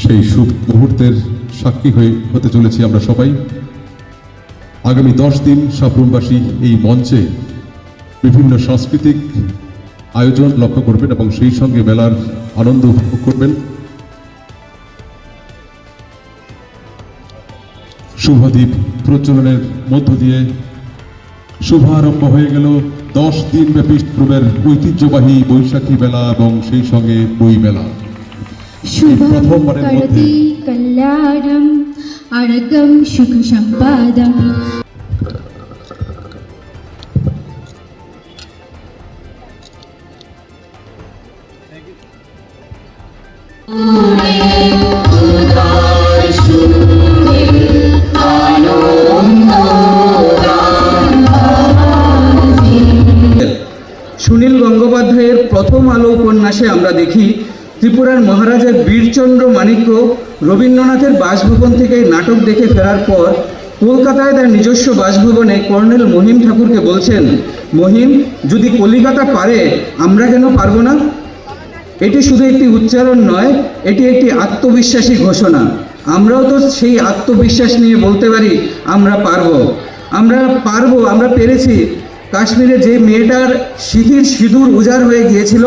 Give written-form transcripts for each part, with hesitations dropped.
সেই শুভ মুহূর্তের সাক্ষী হতে চলেছি আমরা সবাই। আগামী 10 দিন সাবরুমবাসী এই মঞ্চে বিভিন্ন সাংস্কৃতিক আয়োজন লক্ষ্য করবেন এবং সেই সঙ্গে মেলার আনন্দ উপভোগ করবেন। শুভদীপ প্রজ্বলনের মধ্য দিয়ে শুভারম্ভ হয়ে গেল 10 দিন ব্যাপী সাবরুমের ঐতিহ্যবাহী বৈশাখী মেলা এবং সেই সঙ্গে বই মেলা। প্রথমবারের মধ্যে কল্যাণম আরগম সুখ সম্পাদম। সুনীল গঙ্গোপাধ্যায়ের প্রথম আলো উপন্যাসে আমরা দেখি ত্রিপুরার মহারাজা বীরচন্দ্র মাণিক্য রবীন্দ্রনাথের বাসভবন থেকে নাটক দেখে ফেরার পর কলকাতায় তার নিজস্ব বাসভবনে কর্নেল মহিম ঠাকুরকে বলছেন, মহিম, যদি কলিকাতা পারে আমরা কেন পারবো না? এটি শুধু একটি উচ্চারণ নয়, এটি একটি আত্মবিশ্বাসী ঘোষণা। আমরাও তো সেই আত্মবিশ্বাস নিয়ে বলতে পারি আমরা পারবো, আমরা পেরেছি। কাশ্মীরে যে মেয়েটার সিঁথির সিঁদুর উজাড় হয়ে গিয়েছিল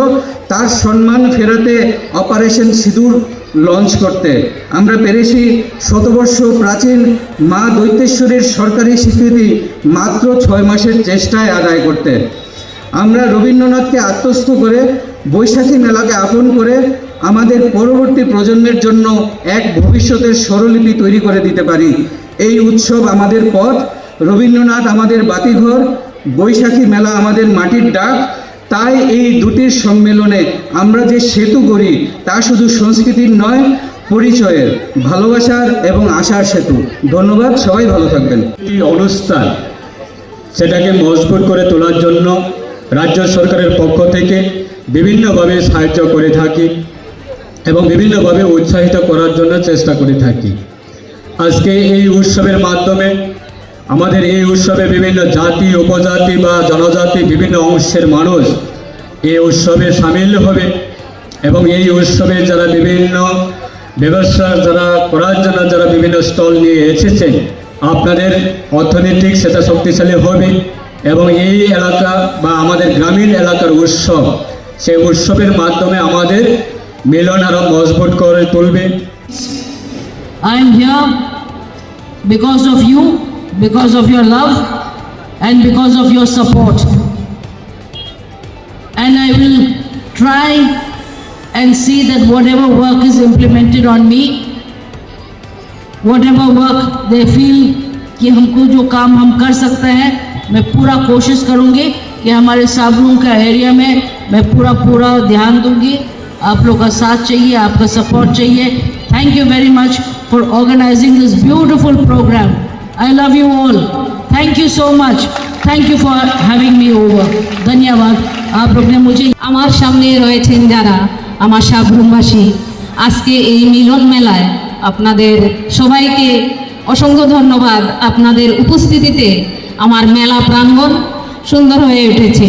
তার সম্মান ফেরাতে অপারেশন সিঁদুর লঞ্চ করতে। আমরা পেরেছি শতবর্ষ প্রাচীন মা দৈত্যেশ্বরীর সরকারি স্বীকৃতি মাত্র 6 মাসের চেষ্টায় আদায় করতে। আমরা রবীন্দ্রনাথকে আত্মস্থ করে বৈশাখী মেলাকে আপন করে আমাদের পরবর্তী প্রজন্মের জন্য এক ভবিষ্যতের স্বরলিপি তৈরি করে দিতে পারি। এই উৎসব আমাদের পথ, রবীন্দ্রনাথ আমাদের বাতিঘর, বৈশাখী মেলা আমাদের মাটির ডাক। তাই এই দুটির সম্মেলনে আমরা যে সেতু করি তা শুধু সংস্কৃতির নয়, পরিচয়ের, ভালোবাসার এবং আশার সেতু। ধন্যবাদ, সবাই ভালো থাকবেন। এই অনুষ্ঠান সেটাকে মজবুত করে তোলার জন্য রাজ্য সরকারের পক্ষ থেকে বিভিন্নভাবে সাহায্য করে থাকি এবং বিভিন্নভাবে উৎসাহিত করার জন্য চেষ্টা করে থাকি। আজকে এই উৎসবের মাধ্যমে আমাদের এই উৎসবে বিভিন্ন জাতি, উপজাতি বা জনজাতি বিভিন্ন অংশের মানুষ এই উৎসবে সামিল হবে এবং এই উৎসবে যারা বিভিন্ন ব্যবসা করার জন্য যারা বিভিন্ন স্টল নিয়ে এসেছেন, আপনাদের অর্থনৈতিক সেটা শক্তিশালী হবে এবং এই এলাকা বা আমাদের গ্রামীণ এলাকার উৎসব, সেই উৎসবের মাধ্যমে আমাদের মিলন আরও মজবুত করে তুলবে। I am here because of you, because of your love and because of your support, and I will try and see that whatever work is implemented on me, whatever work they feel कि हमको जो काम हम कर सकते हैं, मैं पूरा कोशिश करूंगी कि हमारे साबरूम का एरिया में मैं पूरा ध्यान दूंगी। आप लोग का साथ चाहिए, आपका सपोर्ट चाहिए। Thank you very much for organising this beautiful programme. I love you all. Thank you so much. Thank you for having me over. ধন্যবাদ। आप लोग ने मुझे আমার সামনে রয়েছেন যারা আমার সাবরুমবাসী, আজকে এই মিলন মেলায় আপনাদের সবাইকে অসংখ্য ধন্যবাদ। আপনাদের উপস্থিতিতে আমার মেলা প্রাঙ্গণ সুন্দর হয়ে উঠেছে।